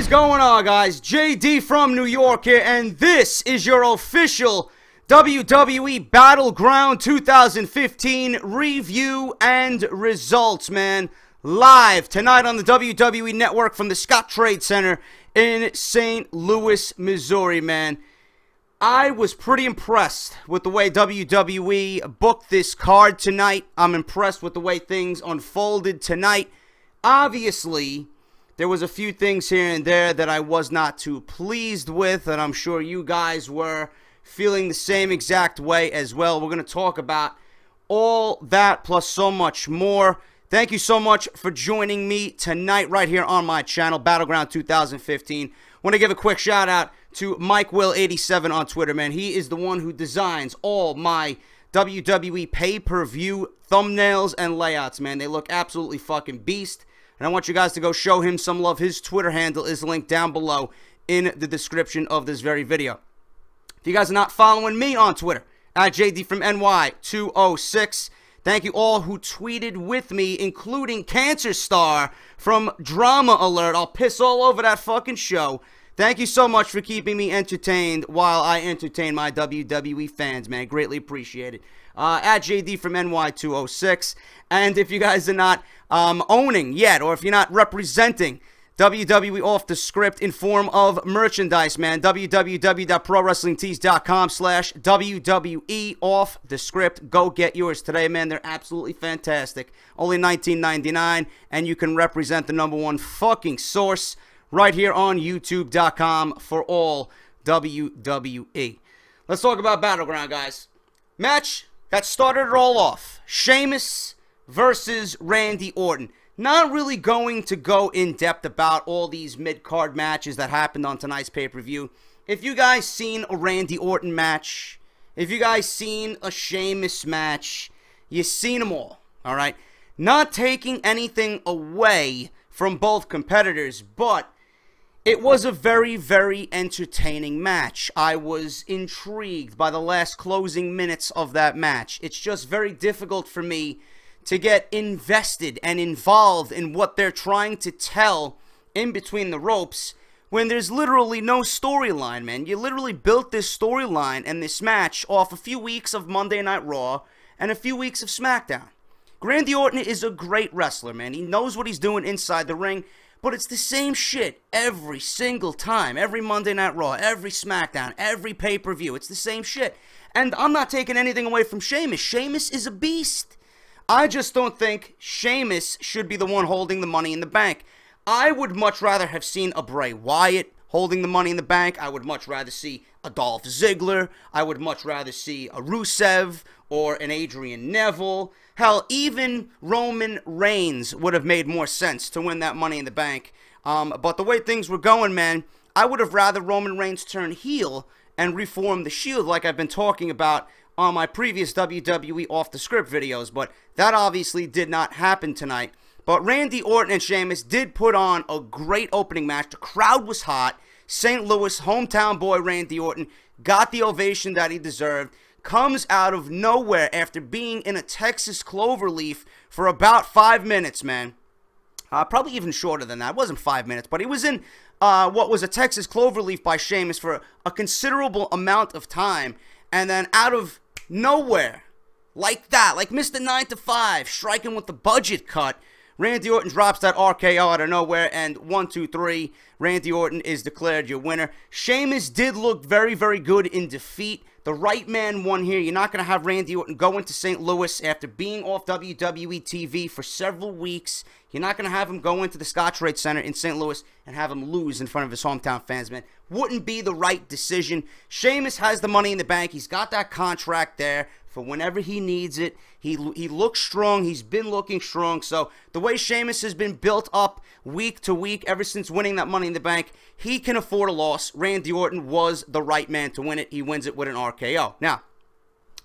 is going on, guys? JD from New York here, and this is your official WWE Battleground 2015 review and results, man. Live tonight on the WWE Network from the Scottrade Center in St. Louis, Missouri, man. I was pretty impressed with the way WWE booked this card tonight. I'm impressed with the way things unfolded tonight. Obviously, there was a few things here and there that I was not too pleased with, and I'm sure you guys were feeling the same exact way as well. We're going to talk about all that plus so much more. Thank you so much for joining me tonight right here on my channel, Battleground 2015. Want to give a quick shout out to MikeWill87 on Twitter, man. He is the one who designs all my WWE pay-per-view thumbnails and layouts, man. They look absolutely fucking beast. And I want you guys to go show him some love. His Twitter handle is linked down below in the description of this very video. If you guys are not following me on Twitter, at JD from NY206, thank you all who tweeted with me, including Cancer Star from Drama Alert. I'll piss all over that fucking show. Thank you so much for keeping me entertained while I entertain my WWE fans, man. Greatly appreciate it. At JD from NY206. And if you guys are not owning yet, or if you're not representing WWE Off The Script in form of merchandise, man, www.prowrestlingtees.com/WWE Off The Script. Go get yours today, man. They're absolutely fantastic. Only $19.99, and you can represent the #1 fucking source right here on YouTube.com for all WWE. Let's talk about Battleground, guys. Match that started it all off. Sheamus versus Randy Orton. Not really going to go in depth about all these mid-card matches that happened on tonight's pay-per-view. If you guys seen a Randy Orton match, if you guys seen a Sheamus match, you seen them all, alright? Not taking anything away from both competitors, but it was a very, very entertaining match. I was intrigued by the last closing minutes of that match. It's just very difficult for me to get invested and involved in what they're trying to tell in between the ropes when there's literally no storyline, man. You literally built this storyline and this match off a few weeks of Monday Night Raw and a few weeks of SmackDown. Randy Orton is a great wrestler, man. He knows what he's doing inside the ring. But it's the same shit every single time. Every Monday Night Raw, every SmackDown, every pay-per-view. It's the same shit. And I'm not taking anything away from Sheamus. Sheamus is a beast. I just don't think Sheamus should be the one holding the Money in the Bank. I would much rather have seen a Bray Wyatt holding the Money in the Bank. I would much rather see a Dolph Ziggler. I would much rather see a Rusev or an Adrian Neville. Hell, even Roman Reigns would have made more sense to win that Money in the Bank. But the way things were going, man, I would have rather Roman Reigns turn heel and reform the Shield like I've been talking about on my previous WWE Off The Script videos. But that obviously did not happen tonight. But Randy Orton and Sheamus did put on a great opening match. The crowd was hot. St. Louis hometown boy Randy Orton got the ovation that he deserved. Comes out of nowhere after being in a Texas cloverleaf for about 5 minutes, man. Probably even shorter than that. It wasn't 5 minutes, but he was in what was a Texas cloverleaf by Sheamus for a considerable amount of time. And then out of nowhere, like that, like Mr. 9 to 5, striking with the budget cut, Randy Orton drops that RKO out of nowhere, and 1, 2, 3, Randy Orton is declared your winner. Sheamus did look very, very good in defeat. The right man won here. You're not going to have Randy Orton go into St. Louis after being off WWE TV for several weeks. You're not going to have him go into the Scottrade Center in St. Louis and have him lose in front of his hometown fans, man. Wouldn't be the right decision. Sheamus has the Money in the Bank. He's got that contract there for whenever he needs it. He looks strong. He's been looking strong. So the way Sheamus has been built up week to week ever since winning that Money in the Bank, he can afford a loss. Randy Orton was the right man to win it. He wins it with an RKO. Now,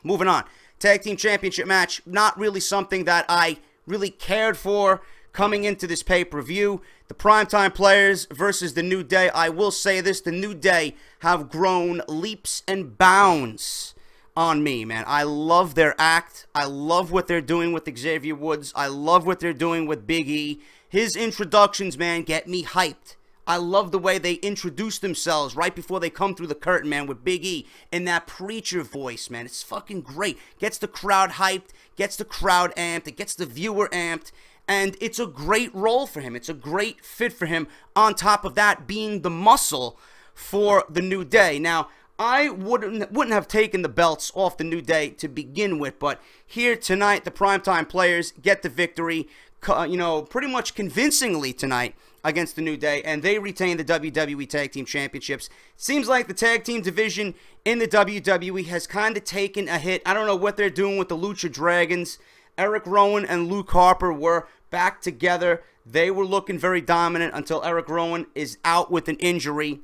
moving on. Tag Team Championship match. Not really something that I really cared for coming into this pay-per-view. The Primetime Players versus the New Day. I will say this. The New Day have grown leaps and bounds on me, man. I love their act. I love what they're doing with Xavier Woods. I love what they're doing with Big E. His introductions, man, get me hyped. I love the way they introduce themselves right before they come through the curtain, man, with Big E in that preacher voice, man. It's fucking great. Gets the crowd hyped, gets the crowd amped, it gets the viewer amped, and it's a great role for him. It's a great fit for him, on top of that being the muscle for the New Day. Now, I wouldn't have taken the belts off the New Day to begin with, but here tonight, the Primetime Players get the victory, you know, pretty much convincingly tonight against the New Day, and they retain the WWE Tag Team Championships. Seems like the tag team division in the WWE has kind of taken a hit. I don't know what they're doing with the Lucha Dragons. Eric Rowan and Luke Harper were back together. They were looking very dominant until Eric Rowan is out with an injury.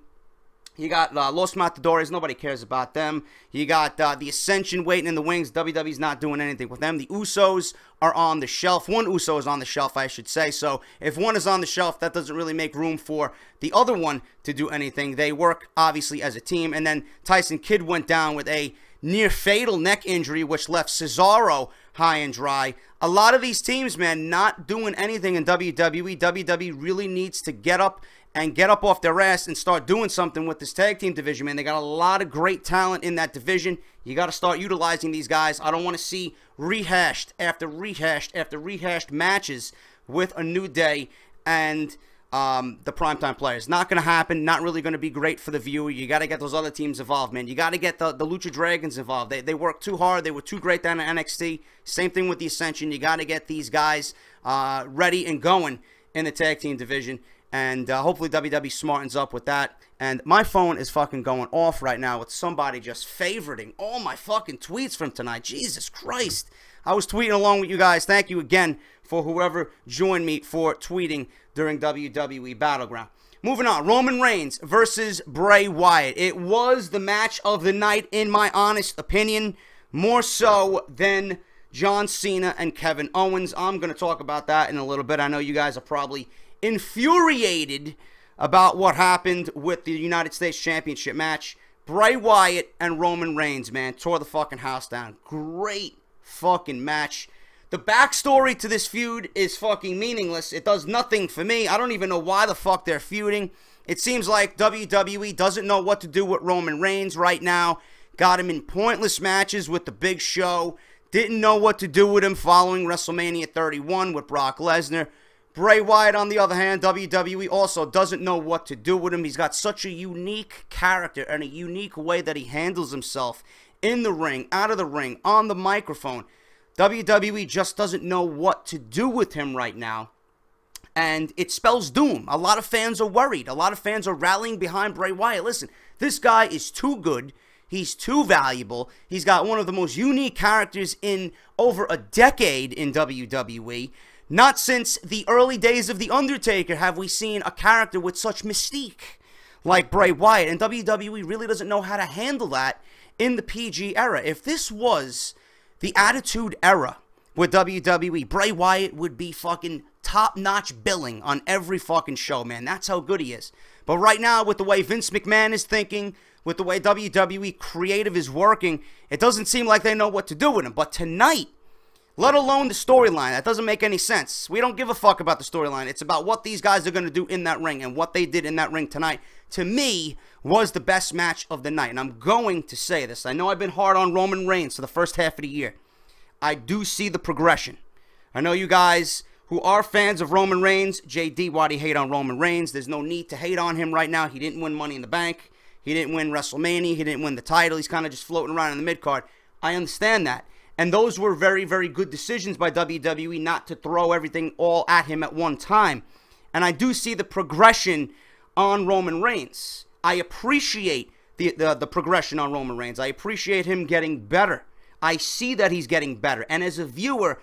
You got Los Matadores. Nobody cares about them. You got the Ascension waiting in the wings. WWE's not doing anything with them. The Usos are on the shelf. One Uso is on the shelf, I should say. So if one is on the shelf, that doesn't really make room for the other one to do anything. They work, obviously, as a team. And then Tyson Kidd went down with a near-fatal neck injury, which left Cesaro high and dry. A lot of these teams, man, not doing anything in WWE. WWE really needs to get up off their ass and start doing something with this tag team division, man. They got a lot of great talent in that division. You got to start utilizing these guys. I don't want to see rehashed after rehashed after rehashed matches with a New Day and the Primetime Players. Not going to happen. Not really going to be great for the viewer. You got to get those other teams involved, man. You got to get the Lucha Dragons involved. They worked too hard. They were too great down in NXT. Same thing with the Ascension. You got to get these guys ready and going in the tag team division. And hopefully WWE smartens up with that. And my phone is fucking going off right now with somebody just favoriting all my fucking tweets from tonight. Jesus Christ. I was tweeting along with you guys. Thank you again for whoever joined me for tweeting during WWE Battleground. Moving on. Roman Reigns versus Bray Wyatt. It was the match of the night, in my honest opinion. More so than John Cena and Kevin Owens. I'm going to talk about that in a little bit. I know you guys are probably infuriated about what happened with the United States Championship match. Bray Wyatt and Roman Reigns, man, tore the fucking house down. Great fucking match. The backstory to this feud is fucking meaningless. It does nothing for me. I don't even know why the fuck they're feuding. It seems like WWE doesn't know what to do with Roman Reigns right now. Got him in pointless matches with the Big Show. Didn't know what to do with him following WrestleMania 31 with Brock Lesnar. Bray Wyatt, on the other hand, WWE also doesn't know what to do with him. He's got such a unique character and a unique way that he handles himself in the ring, out of the ring, on the microphone. WWE just doesn't know what to do with him right now. And it spells doom. A lot of fans are worried. A lot of fans are rallying behind Bray Wyatt. Listen, this guy is too good. He's too valuable. He's got one of the most unique characters in over a decade in WWE. Not since the early days of The Undertaker have we seen a character with such mystique like Bray Wyatt. And WWE really doesn't know how to handle that in the PG era. If this was the Attitude Era with WWE, Bray Wyatt would be fucking top-notch billing on every fucking show, man. That's how good he is. But right now, with the way Vince McMahon is thinking, with the way WWE creative is working, it doesn't seem like they know what to do with him. But tonight, let alone the storyline, that doesn't make any sense. We don't give a fuck about the storyline. It's about what these guys are going to do in that ring. And what they did in that ring tonight, to me, was the best match of the night. And I'm going to say this. I know I've been hard on Roman Reigns for the first half of the year. I do see the progression. I know you guys who are fans of Roman Reigns, JD, why do you hate on Roman Reigns? There's no need to hate on him right now. He didn't win Money in the Bank. He didn't win WrestleMania. He didn't win the title. He's kind of just floating around in the mid-card. I understand that. And those were very, very good decisions by WWE not to throw everything all at him at one time. And I do see the progression on Roman Reigns. I appreciate the progression on Roman Reigns. I appreciate him getting better. I see that he's getting better. And as a viewer,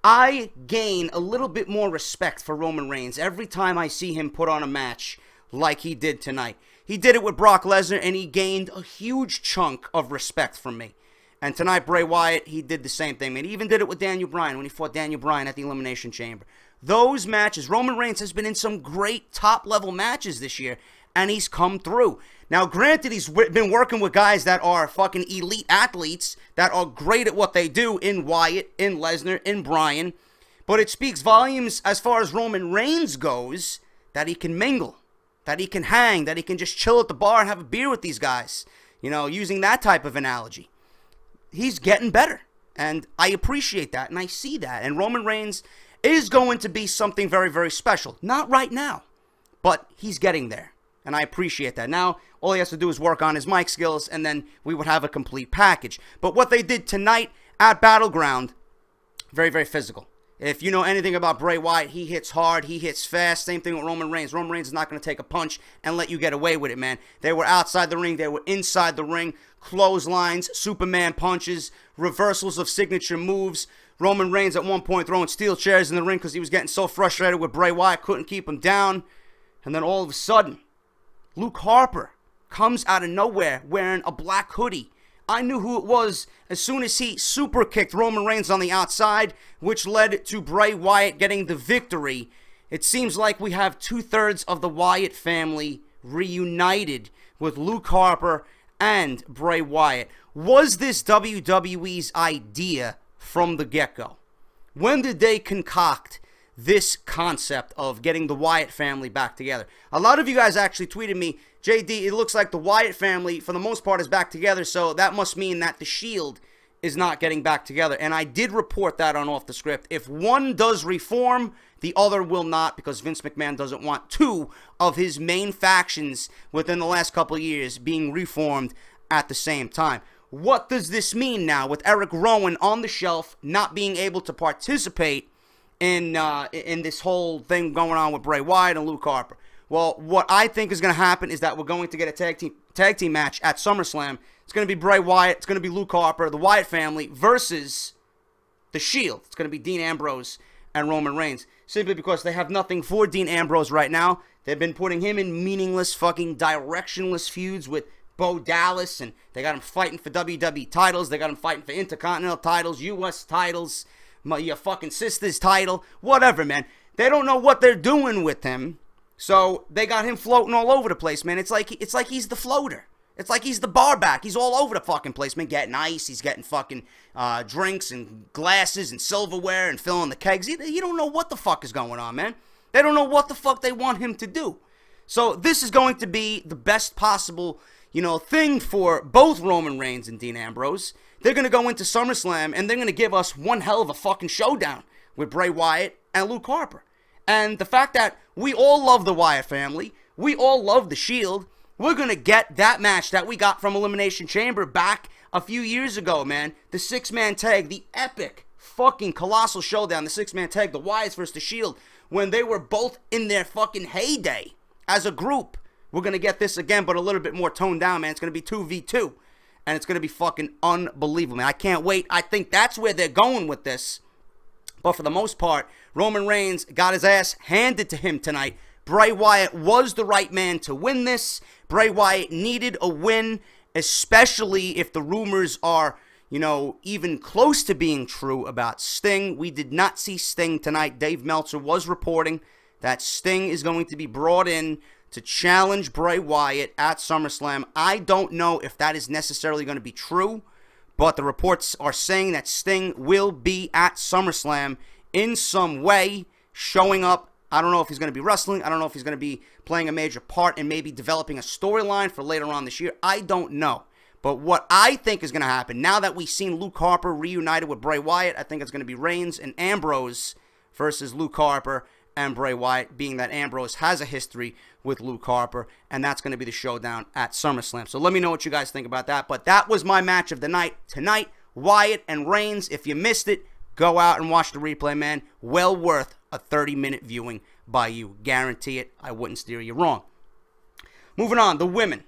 I gain a little bit more respect for Roman Reigns every time I see him put on a match like he did tonight. He did it with Brock Lesnar, and he gained a huge chunk of respect from me. And tonight, Bray Wyatt, he did the same thing. And he even did it with Daniel Bryan when he fought Daniel Bryan at the Elimination Chamber. Those matches, Roman Reigns has been in some great top-level matches this year, and he's come through. Now, granted, he's been working with guys that are fucking elite athletes, that are great at what they do in Wyatt, in Lesnar, in Bryan. But it speaks volumes as far as Roman Reigns goes, that he can mingle. that he can hang, that he can just chill at the bar and have a beer with these guys. You know, using that type of analogy. He's getting better. And I appreciate that, and I see that. And Roman Reigns is going to be something very, very special. Not right now, but he's getting there. And I appreciate that. Now, all he has to do is work on his mic skills, and then we would have a complete package. But what they did tonight at Battleground, very, very physical. If you know anything about Bray Wyatt, he hits hard, he hits fast. Same thing with Roman Reigns. Roman Reigns is not going to take a punch and let you get away with it, man. They were outside the ring. They were inside the ring. Clotheslines, Superman punches, reversals of signature moves. Roman Reigns at one point throwing steel chairs in the ring because he was getting so frustrated with Bray Wyatt, couldn't keep him down. And then all of a sudden, Luke Harper comes out of nowhere wearing a black hoodie. I knew who it was as soon as he super kicked Roman Reigns on the outside, which led to Bray Wyatt getting the victory. It seems like we have 2/3 of the Wyatt family reunited with Luke Harper and Bray Wyatt. Was this WWE's idea from the get-go? When did they concoct this concept of getting the Wyatt family back together? A lot of you guys actually tweeted me, JD, it looks like the Wyatt family, for the most part, is back together, so that must mean that the Shield is not getting back together. And I did report that on Off the Script. If one does reform, the other will not, because Vince McMahon doesn't want two of his main factions within the last couple of years being reformed at the same time. What does this mean now with Eric Rowan on the shelf, not being able to participate in this whole thing going on with Bray Wyatt and Luke Harper? Well, what I think is going to happen is that we're going to get a tag team match at SummerSlam. It's going to be Bray Wyatt, it's going to be Luke Harper, the Wyatt family, versus the Shield. It's going to be Dean Ambrose and Roman Reigns. Simply because they have nothing for Dean Ambrose right now. They've been putting him in meaningless, fucking directionless feuds with Bo Dallas, and they got him fighting for WWE titles. They got him fighting for Intercontinental titles, U.S. titles, your fucking sister's title, whatever, man. They don't know what they're doing with him. So they got him floating all over the place, man. It's like he's the floater. It's like he's the bar back. He's all over the fucking place, man. Getting ice. He's getting fucking drinks and glasses and silverware and filling the kegs. You don't know what the fuck is going on, man. They don't know what the fuck they want him to do. So this is going to be the best possible, thing for both Roman Reigns and Dean Ambrose. They're going to go into SummerSlam and they're going to give us one hell of a fucking showdown with Bray Wyatt and Luke Harper. And the fact that we all love the Wyatt family, we all love the Shield, we're going to get that match that we got from Elimination Chamber back a few years ago, man. The six-man tag, the epic fucking Colossal Showdown, the six-man tag, the Wyatts versus the Shield, when they were both in their fucking heyday as a group. We're going to get this again, but a little bit more toned down, man. It's going to be 2v2, and it's going to be fucking unbelievable, man. I can't wait. I think that's where they're going with this. But for the most part, Roman Reigns got his ass handed to him tonight. Bray Wyatt was the right man to win this. Bray Wyatt needed a win, especially if the rumors are, even close to being true about Sting. We did not see Sting tonight. Dave Meltzer was reporting that Sting is going to be brought in to challenge Bray Wyatt at SummerSlam. I don't know if that is necessarily going to be true, but the reports are saying that Sting will be at SummerSlam in some way, showing up. I don't know if he's going to be wrestling. I don't know if he's going to be playing a major part and maybe developing a storyline for later on this year. I don't know. But what I think is going to happen, now that we've seen Luke Harper reunited with Bray Wyatt, I think it's going to be Reigns and Ambrose versus Luke Harper and Bray Wyatt, being that Ambrose has a history with Luke Harper, and that's going to be the showdown at SummerSlam. So let me know what you guys think about that. But that was my match of the night tonight, Wyatt and Reigns. If you missed it, go out and watch the replay, man. Well worth a 30-minute viewing by you. Guarantee it. I wouldn't steer you wrong. Moving on, the women.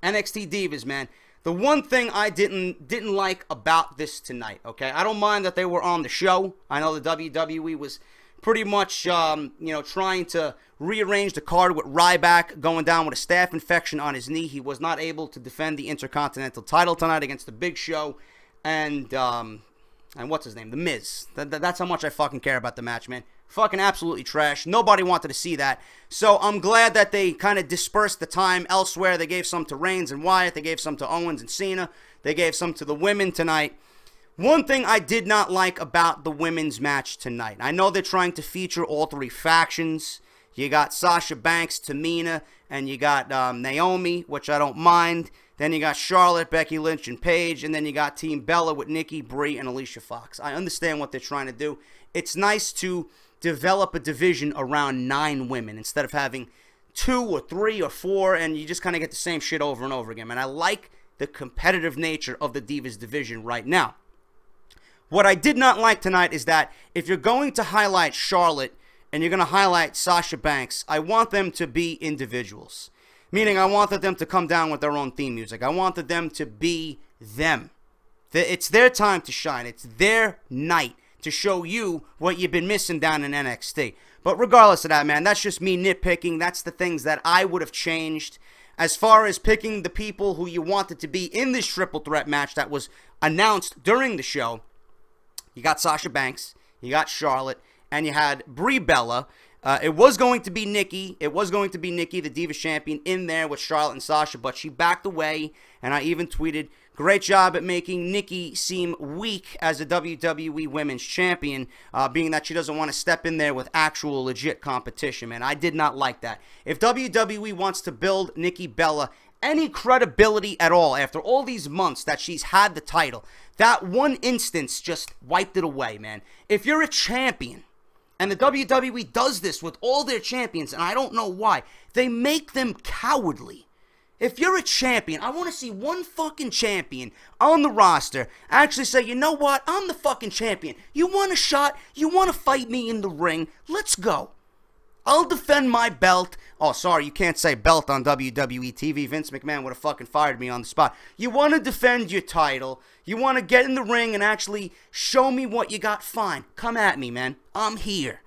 NXT Divas, man. The one thing I didn't like about this tonight, okay? I don't mind that they were on the show. I know the WWE was pretty much, trying to rearrange the card with Ryback going down with a staph infection on his knee. He was not able to defend the Intercontinental title tonight against the Big Show and what's his name? The Miz. That's how much I fucking care about the match, man. Fucking absolutely trash. Nobody wanted to see that. So I'm glad that they kind of dispersed the time elsewhere. They gave some to Reigns and Wyatt. They gave some to Owens and Cena. They gave some to the women tonight. One thing I did not like about the women's match tonight, I know they're trying to feature all three factions. You got Sasha Banks, Tamina, and you got Naomi, which I don't mind. Then you got Charlotte, Becky Lynch, and Paige. And then you got Team Bella with Nikki, Brie, and Alicia Fox. I understand what they're trying to do. It's nice to develop a division around 9 women instead of having 2 or 3 or 4, and you just kind of get the same shit over and over again. And I like the competitive nature of the Divas division right now. What I did not like tonight is that if you're going to highlight Charlotte and you're going to highlight Sasha Banks, I want them to be individuals. Meaning I wanted them to come down with their own theme music. I wanted them to be them. It's their time to shine. It's their night to show you what you've been missing down in NXT. But regardless of that, man, that's just me nitpicking. That's the things that I would have changed. As far as picking the people who you wanted to be in this triple threat match that was announced during the show, you got Sasha Banks, you got Charlotte, and you had Brie Bella. It was going to be Nikki. It was going to be Nikki, the Divas champion, in there with Charlotte and Sasha, but she backed away, and I even tweeted, great job at making Nikki seem weak as a WWE Women's Champion, being that she doesn't want to step in there with actual legit competition, man. I did not like that. If WWE wants to build Nikki Bella any credibility at all after all these months that she's had the title, that one instance just wiped it away, man. If you're a champion, and the WWE does this with all their champions, and I don't know why, they make them cowardly. If you're a champion, I want to see one fucking champion on the roster actually say, you know what, I'm the fucking champion. You want a shot? You want to fight me in the ring? Let's go. I'll defend my belt. Oh, sorry, you can't say belt on WWE TV. Vince McMahon would have fucking fired me on the spot. You want to defend your title. You want to get in the ring and actually show me what you got? Fine. Come at me, man. I'm here.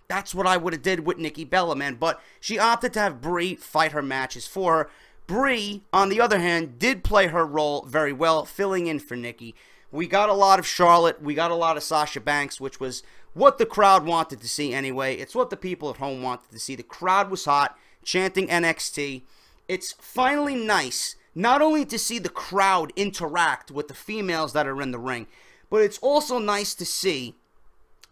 That's what I would have did with Nikki Bella, man. But she opted to have Brie fight her matches for her. Brie, on the other hand, did play her role very well, filling in for Nikki. We got a lot of Charlotte. We got a lot of Sasha Banks, which was what the crowd wanted to see anyway. It's what the people at home wanted to see. The crowd was hot, chanting NXT. It's finally nice not only to see the crowd interact with the females that are in the ring, but it's also nice to see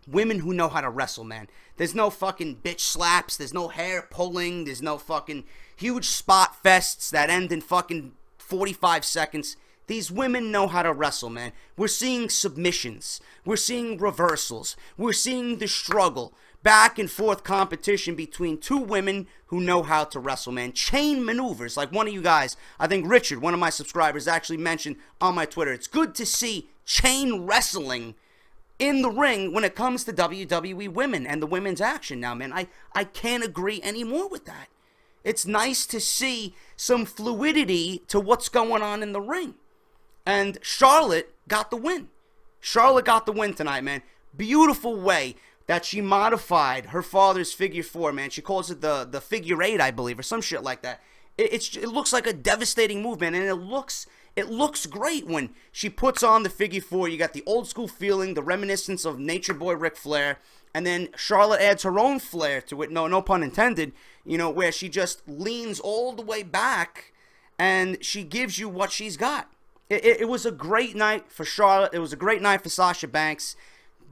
women who know how to wrestle, man. There's no fucking bitch slaps. There's no hair pulling. There's no fucking huge spot fests that end in fucking 45 seconds. These women know how to wrestle, man. We're seeing submissions. We're seeing reversals. We're seeing the struggle. Back and forth competition between 2 women who know how to wrestle, man. Chain maneuvers, like one of you guys, I think Richard, one of my subscribers, actually mentioned on my Twitter. It's good to see chain wrestling in the ring when it comes to WWE women and the women's action now, man. I can't agree anymore with that. It's nice to see some fluidity to what's going on in the ring. And Charlotte got the win. Charlotte got the win tonight, man. Beautiful way that she modified her father's figure 4, man. She calls it the figure 8, I believe, or some shit like that. It looks like a devastating move, man, and it looks great when she puts on the figure 4. You got the old school feeling, the reminiscence of Nature Boy Ric Flair, and then Charlotte adds her own flair to it, no pun intended, you know, where she just leans all the way back and she gives you what she's got. It was a great night for Charlotte. It was a great night for Sasha Banks.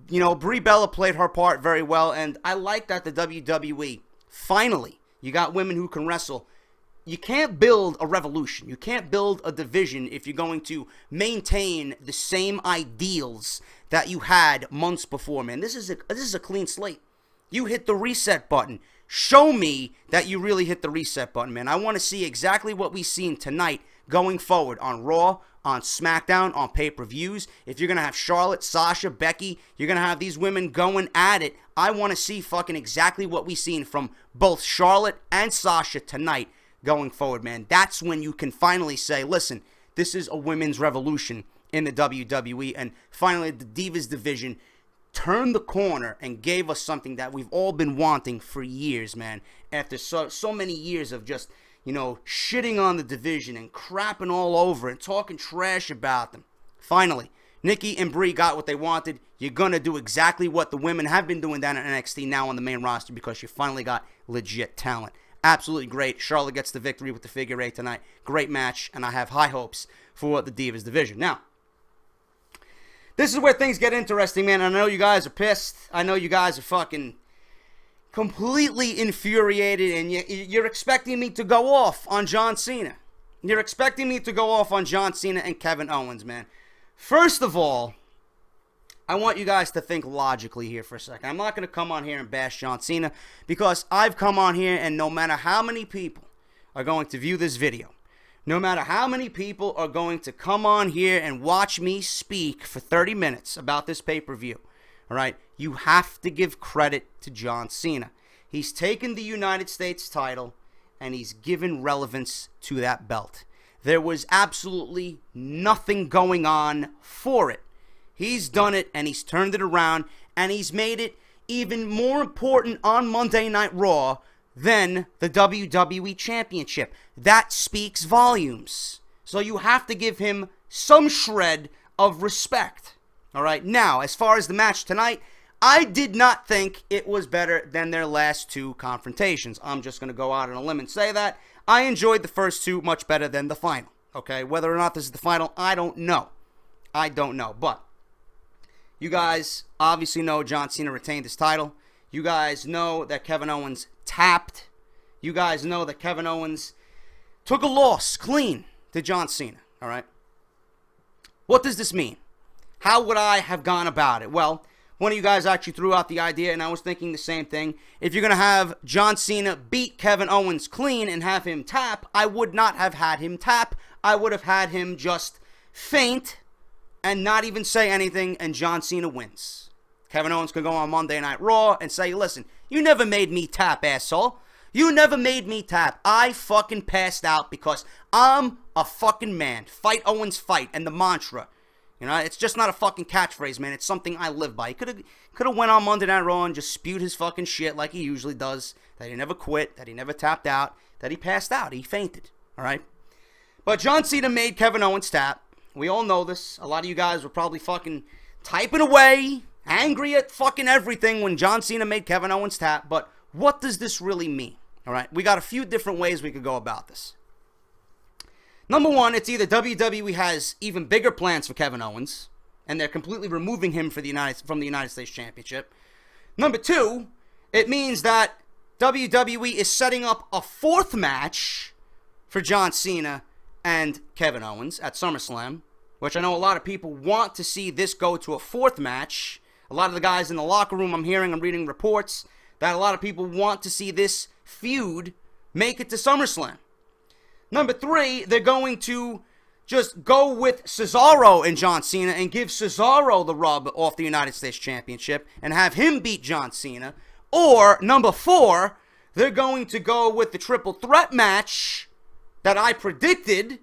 You know, Brie Bella played her part very well, and I like that the WWE, finally, you got women who can wrestle. You can't build a revolution. You can't build a division if you're going to maintain the same ideals that you had months before, man. This is a clean slate. You hit the reset button. Show me that you really hit the reset button, man. I want to see exactly what we've seen tonight going forward on Raw, on SmackDown, on pay-per-views. If you're going to have Charlotte, Sasha, Becky, you're going to have these women going at it. I want to see fucking exactly what we've seen from both Charlotte and Sasha tonight going forward, man. That's when you can finally say, listen, this is a women's revolution in the WWE. And finally, the Divas division turned the corner and gave us something that we've all been wanting for years, man. After so many years of just, you know, shitting on the division and crapping all over and talking trash about them. Finally, Nikki and Brie got what they wanted. You're going to do exactly what the women have been doing down at NXT now on the main roster because you finally got legit talent. Absolutely great. Charlotte gets the victory with the figure 8 tonight. Great match, and I have high hopes for the Divas division. Now, this is where things get interesting, man. I know you guys are pissed. I know you guys are fucking completely infuriated, and you're expecting me to go off on John Cena. You're expecting me to go off on John Cena and Kevin Owens, man. First of all, I want you guys to think logically here for a second. I'm not going to come on here and bash John Cena, because I've come on here, and no matter how many people are going to view this video, no matter how many people are going to come on here and watch me speak for 30 minutes about this pay-per-view, all right, you have to give credit to John Cena. He's taken the United States title, and he's given relevance to that belt. There was absolutely nothing going on for it. He's done it, and he's turned it around, and he's made it even more important on Monday Night Raw than the WWE Championship. That speaks volumes. So you have to give him some shred of respect. All right, now, as far as the match tonight, I did not think it was better than their last two confrontations. I'm just going to go out on a limb and say that. I enjoyed the first two much better than the final. Okay, whether or not this is the final, I don't know. I don't know, but you guys obviously know John Cena retained his title. You guys know that Kevin Owens tapped. You guys know that Kevin Owens took a loss clean to John Cena. All right. What does this mean? How would I have gone about it? Well, one of you guys actually threw out the idea, and I was thinking the same thing. If you're going to have John Cena beat Kevin Owens clean and have him tap, I would not have had him tap. I would have had him just faint and not even say anything, and John Cena wins. Kevin Owens could go on Monday Night Raw and say, listen, you never made me tap, asshole. You never made me tap. I fucking passed out because I'm a fucking man. Fight Owens, fight. And the mantra. You know, it's just not a fucking catchphrase, man. It's something I live by. He could have went on Monday Night Raw and just spewed his fucking shit like he usually does. That he never quit. That he never tapped out. That he passed out. He fainted. All right? But John Cena made Kevin Owens tap. We all know this. A lot of you guys were probably fucking typing away, angry at fucking everything when John Cena made Kevin Owens tap. But what does this really mean? All right? We got a few different ways we could go about this. Number one, it's either WWE has even bigger plans for Kevin Owens, and they're completely removing him from the United States Championship. Number two, it means that WWE is setting up a fourth match for John Cena and Kevin Owens at SummerSlam, which I know a lot of people want to see this go to a fourth match. A lot of the guys in the locker room, I'm reading reports that a lot of people want to see this feud make it to SummerSlam. Number three, they're going to just go with Cesaro and John Cena and give Cesaro the rub off the United States Championship and have him beat John Cena. Or, number four, they're going to go with the triple threat match that I predicted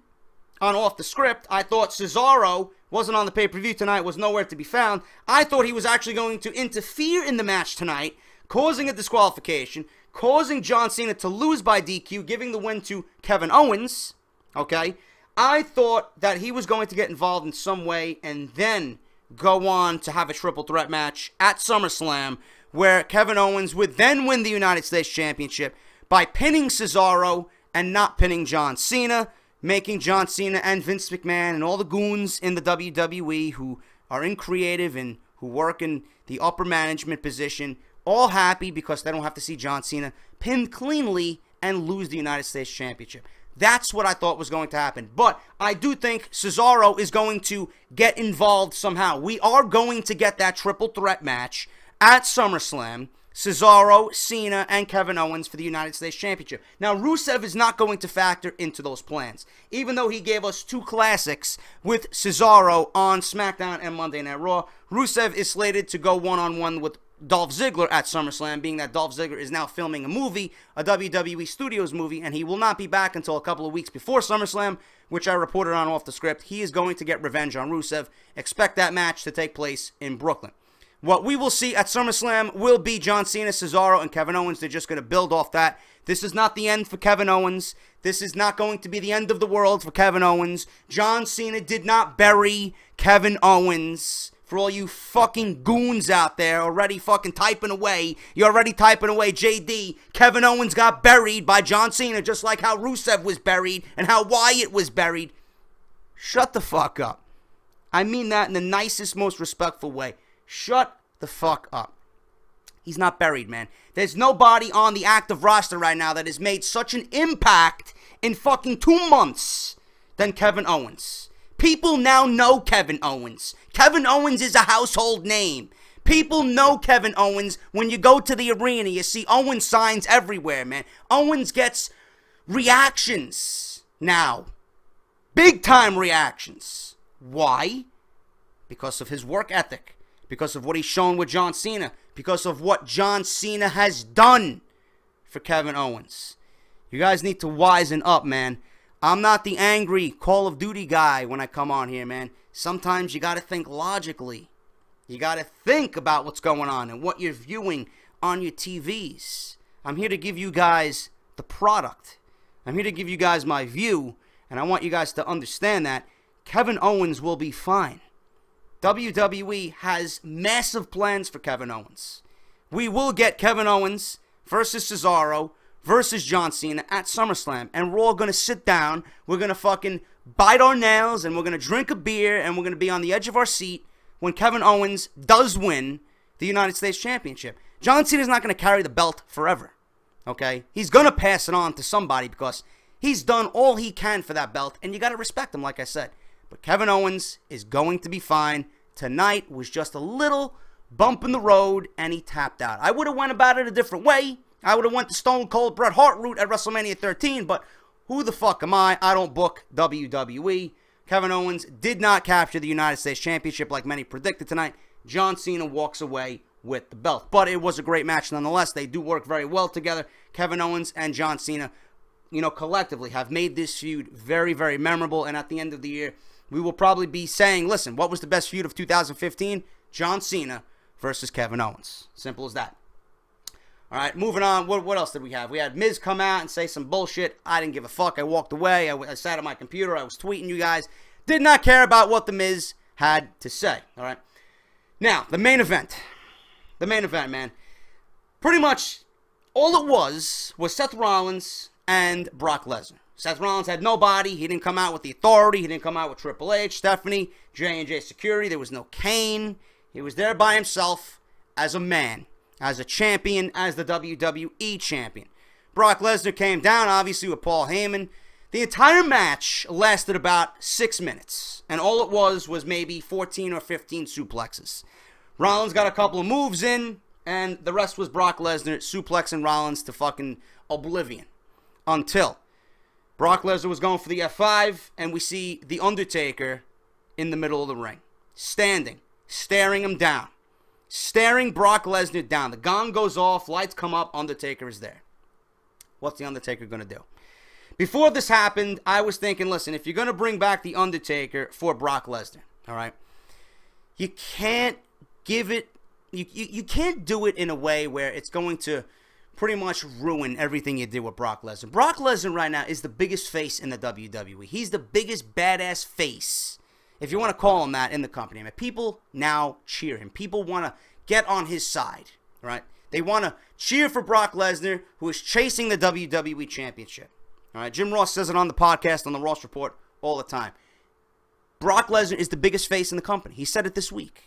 on Off The Script. I thought Cesaro wasn't on the pay-per-view tonight, was nowhere to be found. I thought he was actually going to interfere in the match tonight, causing a disqualification, causing John Cena to lose by DQ, giving the win to Kevin Owens, okay? I thought that he was going to get involved in some way and then go on to have a triple threat match at SummerSlam where Kevin Owens would then win the United States Championship by pinning Cesaro and not pinning John Cena, making John Cena and Vince McMahon and all the goons in the WWE who are in creative and who work in the upper management position all happy because they don't have to see John Cena pinned cleanly and lose the United States Championship. That's what I thought was going to happen. But I do think Cesaro is going to get involved somehow. We are going to get that triple threat match at SummerSlam. Cesaro, Cena, and Kevin Owens for the United States Championship. Now, Rusev is not going to factor into those plans, even though he gave us two classics with Cesaro on SmackDown and Monday Night Raw. Rusev is slated to go one-on-one with Dolph Ziggler at SummerSlam, being that Dolph Ziggler is now filming a movie, a WWE Studios movie, and he will not be back until a couple of weeks before SummerSlam, which I reported on Off The Script. He is going to get revenge on Rusev. Expect that match to take place in Brooklyn. What we will see at SummerSlam will be John Cena, Cesaro, and Kevin Owens. They're just going to build off that. This is not the end for Kevin Owens. This is not going to be the end of the world for Kevin Owens. John Cena did not bury Kevin Owens. For all you fucking goons out there already fucking typing away, you're already typing away, JD, Kevin Owens got buried by John Cena just like how Rusev was buried and how Wyatt was buried. Shut the fuck up. I mean that in the nicest, most respectful way. Shut the fuck up. He's not buried, man. There's nobody on the active roster right now that has made such an impact in fucking 2 months than Kevin Owens. People now know Kevin Owens. Kevin Owens is a household name. People know Kevin Owens. When you go to the arena, you see Owens signs everywhere, man. Owens gets reactions now. Big time reactions. Why? Because of his work ethic. Because of what he's shown with John Cena. Because of what John Cena has done for Kevin Owens. You guys need to wisen up, man. I'm not the angry Call of Duty guy when I come on here, man. Sometimes you got to think logically. You got to think about what's going on and what you're viewing on your TVs. I'm here to give you guys the product. I'm here to give you guys my view, and I want you guys to understand that Kevin Owens will be fine. WWE has massive plans for Kevin Owens. We will get Kevin Owens versus Cesaro versus John Cena at SummerSlam, and we're all going to sit down, we're going to fucking bite our nails, and we're going to drink a beer, and we're going to be on the edge of our seat when Kevin Owens does win the United States Championship. John Cena's not going to carry the belt forever, okay? He's going to pass it on to somebody because he's done all he can for that belt, and you got to respect him, like I said. But Kevin Owens is going to be fine. Tonight was just a little bump in the road, and he tapped out. I would have went about it a different way. I would have went the Stone Cold Bret Hart route at WrestleMania 13, but who the fuck am I? I don't book WWE. Kevin Owens did not capture the United States Championship like many predicted tonight. John Cena walks away with the belt. But it was a great match nonetheless. They do work very well together. Kevin Owens and John Cena, you know, collectively have made this feud very, very memorable. And at the end of the year, we will probably be saying, listen, what was the best feud of 2015? John Cena versus Kevin Owens. Simple as that. All right, moving on. What else did we have? We had Miz come out and say some bullshit. I didn't give a fuck. I walked away. I sat at my computer. I was tweeting you guys. Did not care about what the Miz had to say. All right. Now, the main event. The main event, man. Pretty much all it was Seth Rollins and Brock Lesnar. Seth Rollins had nobody. He didn't come out with the Authority. He didn't come out with Triple H, Stephanie, J&J Security. There was no Kane. He was there by himself as a man, as a champion, as the WWE champion. Brock Lesnar came down, obviously, with Paul Heyman. The entire match lasted about 6 minutes, and all it was maybe 14 or 15 suplexes. Rollins got a couple of moves in, and the rest was Brock Lesnar suplexing Rollins to fucking oblivion. Until Brock Lesnar was going for the F5, and we see The Undertaker in the middle of the ring, standing, staring him down. Staring Brock Lesnar down. The gong goes off, lights come up, Undertaker is there. What's The Undertaker going to do? Before this happened, I was thinking, listen, if you're going to bring back The Undertaker for Brock Lesnar, all right, you can't give it, you can't do it in a way where it's going to pretty much ruin everything you did with Brock Lesnar. Brock Lesnar right now is the biggest face in the WWE. He's the biggest badass face, if you want to call him that, in the company. I mean, people now cheer him. People want to get on his side, right? They want to cheer for Brock Lesnar, who is chasing the WWE Championship. All right, Jim Ross says it on the podcast, on the Ross Report, all the time. Brock Lesnar is the biggest face in the company. He said it this week,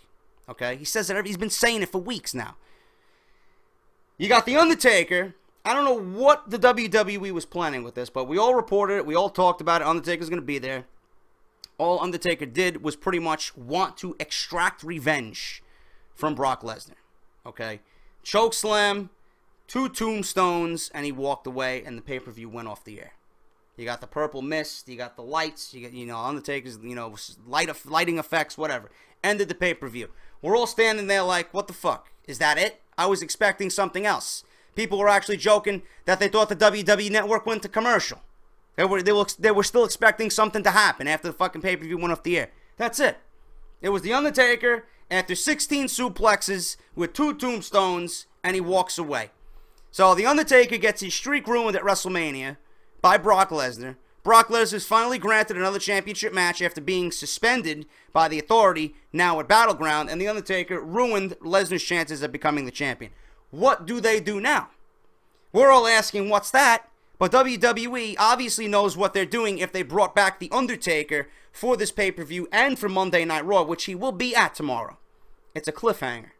okay? He says it. He's been saying it for weeks now. You got The Undertaker. I don't know what the WWE was planning with this, but we all reported it. We all talked about it. Undertaker's going to be there. All Undertaker did was pretty much want to extract revenge from Brock Lesnar, okay? Chokeslam, 2 tombstones, and he walked away, and the pay-per-view went off the air. You got the purple mist, you got the lights, you got, you know, Undertaker's, you know, lighting effects, whatever. Ended the pay-per-view. We're all standing there like, what the fuck? Is that it? I was expecting something else. People were actually joking that they thought the WWE Network went to commercial. They were still expecting something to happen after the fucking pay-per-view went off the air. That's it. It was The Undertaker after 16 suplexes with 2 tombstones, and he walks away. So The Undertaker gets his streak ruined at WrestleMania by Brock Lesnar. Brock Lesnar is finally granted another championship match after being suspended by the Authority, now at Battleground, and The Undertaker ruined Lesnar's chances of becoming the champion. What do they do now? We're all asking, what's that? But WWE obviously knows what they're doing if they brought back The Undertaker for this pay-per-view and for Monday Night Raw, which he will be at tomorrow. It's a cliffhanger.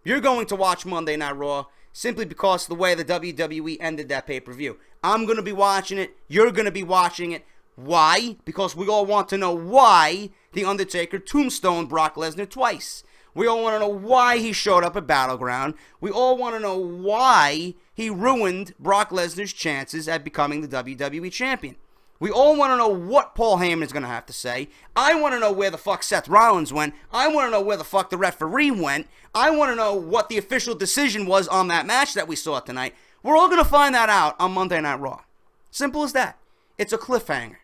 You're going to watch Monday Night Raw simply because of the way the WWE ended that pay-per-view. I'm going to be watching it. You're going to be watching it. Why? Because we all want to know why The Undertaker tombstoned Brock Lesnar twice. We all want to know why he showed up at Battleground. We all want to know why he ruined Brock Lesnar's chances at becoming the WWE Champion. We all want to know what Paul Heyman is going to have to say. I want to know where the fuck Seth Rollins went. I want to know where the fuck the referee went. I want to know what the official decision was on that match that we saw tonight. We're all going to find that out on Monday Night Raw. Simple as that. It's a cliffhanger.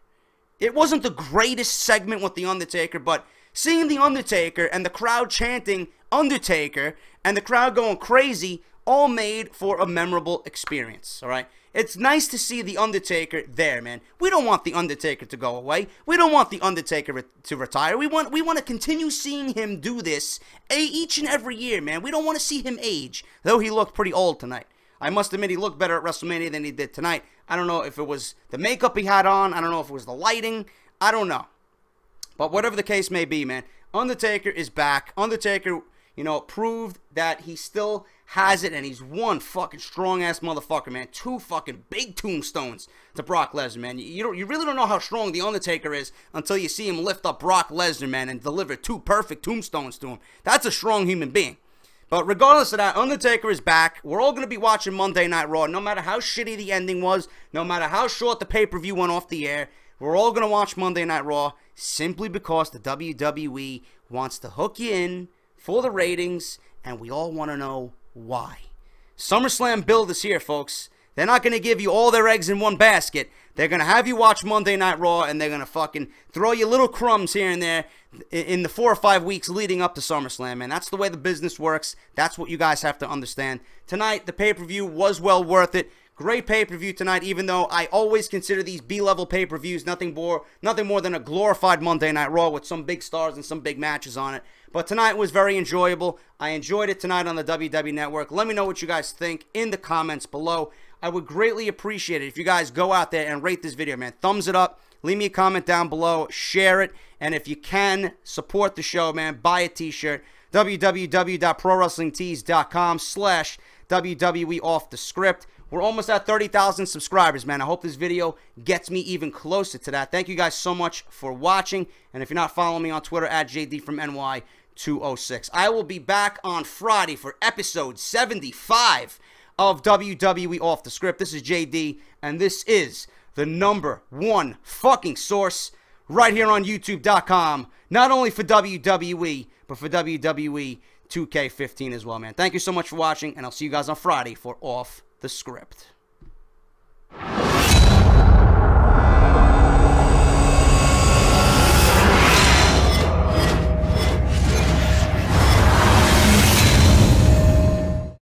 It wasn't the greatest segment with The Undertaker, but seeing The Undertaker and the crowd chanting Undertaker and the crowd going crazy all made for a memorable experience, all right? It's nice to see The Undertaker there, man. We don't want The Undertaker to go away. We don't want The Undertaker to retire. We want to continue seeing him do this each and every year, man. We don't want to see him age, though he looked pretty old tonight. I must admit he looked better at WrestleMania than he did tonight. I don't know if it was the makeup he had on. I don't know if it was the lighting. I don't know. But whatever the case may be, man, Undertaker is back. Undertaker, proved that he still has it, and he's one fucking strong-ass motherfucker, man. 2 fucking big tombstones to Brock Lesnar, man. You really don't know how strong The Undertaker is until you see him lift up Brock Lesnar, man, and deliver 2 perfect tombstones to him. That's a strong human being. But regardless of that, Undertaker is back. We're all going to be watching Monday Night Raw, no matter how shitty the ending was, no matter how short the pay-per-view went off the air. We're all going to watch Monday Night Raw simply because the WWE wants to hook you in for the ratings, and we all want to know why. SummerSlam build is here, folks. They're not going to give you all their eggs in one basket. They're going to have you watch Monday Night Raw, and they're going to fucking throw you little crumbs here and there in the 4 or 5 weeks leading up to SummerSlam, man. That's the way the business works. That's what you guys have to understand. Tonight, the pay-per-view was well worth it. Great pay-per-view tonight, even though I always consider these B-level pay-per-views nothing more than a glorified Monday Night Raw with some big stars and some big matches on it. But tonight was very enjoyable. I enjoyed it tonight on the WWE Network. Let me know what you guys think in the comments below. I would greatly appreciate it if you guys go out there and rate this video, man. Thumbs it up. Leave me a comment down below. Share it. And if you can, support the show, man. Buy a t-shirt. www.prowrestlingtees.com/WWE Off The Script. We're almost at 30,000 subscribers, man. I hope this video gets me even closer to that. Thank you guys so much for watching. And if you're not following me on Twitter, @JD from NY206. I will be back on Friday for episode 75 of WWE Off The Script. This is JD, and this is the #1 fucking source right here on YouTube.com. Not only for WWE, but for WWE 2K15 as well, man. Thank you so much for watching, and I'll see you guys on Friday for Off The Script.